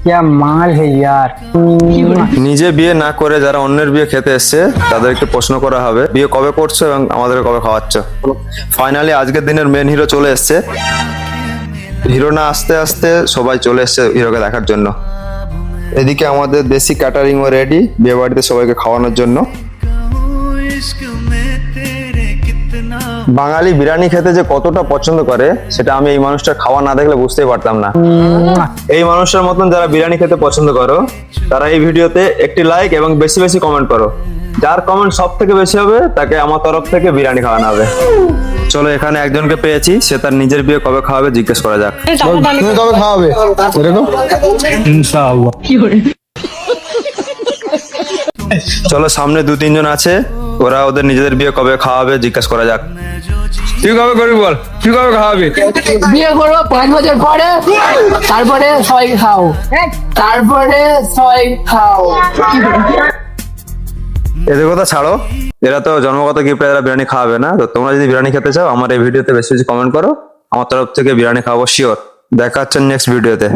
क्या माल है यार। নিজে বিয়ে না করে যারা অন্যের বিয়ে খেতে এসছে তাদেরকে প্রশ্ন করা হবে বিয়ে কবে করছো এবং আমাদের কবে খাওয়াচ্ছ। ফাইনালি আজকের দিনের মেন হিরো চলে এসছে। হিরো না আসতে আসতে সবাই চলে এসছে হিরোকে দেখার জন্য। এদিকে আমাদের দেশি ক্যাটারিং ও রেডি বিয়ে বাড়িতে সবাইকে খাওয়ানোর জন্য। বাঙালি বিরিয়ানি খেতে যে কতটা পছন্দ করে সেটা আমি এই মানুষটার খাওয়া না দেখলে বুঝতেই পারতাম না। এই মানুষটার মতন যারা বিরিয়ানি খেতে পছন্দ করো তারা এই ভিডিওতে একটি লাইক এবং বেশি বেশি কমেন্ট করো। যার কমেন্ট সব থেকে বেশি হবে তাকে আমার তরফ থেকে বিরিয়ানি খাওয়ানো হবে। চলো এখানে একজনকে পেয়েছি, সে তার নিজের বিয়ে কবে খাওয়াবে জিজ্ঞেস করা যাক। তুমি কবে খাওয়াবে এরকম? इंशाल्लाह। চলো সামনে 2-3 জন আছে, ওরা ওদের নিজেদের বিয়ে কবে খাওয়াবে জিজ্ঞেস করা যাক। তুই কবে করবি বল, তুই কবে খাওয়াবি? বিয়ে করবো 5 বছর পরে, তারপরে সবাই খাও, তারপরে সবাই খাও। এদের কথা ছাড়ো, এরা তো জন্মগত গিফটে এরা বিরিয়ানি খাওয়াবে না। তো তোমরা যদি বিরিয়ানি খেতে চাও আমার এই ভিডিওতে বেশি বেশি কমেন্ট করো, আমার তরফ থেকে বিরিয়ানি খাওয়াবো শিওর। দেখা হচ্ছে নেক্সট ভিডিওতে।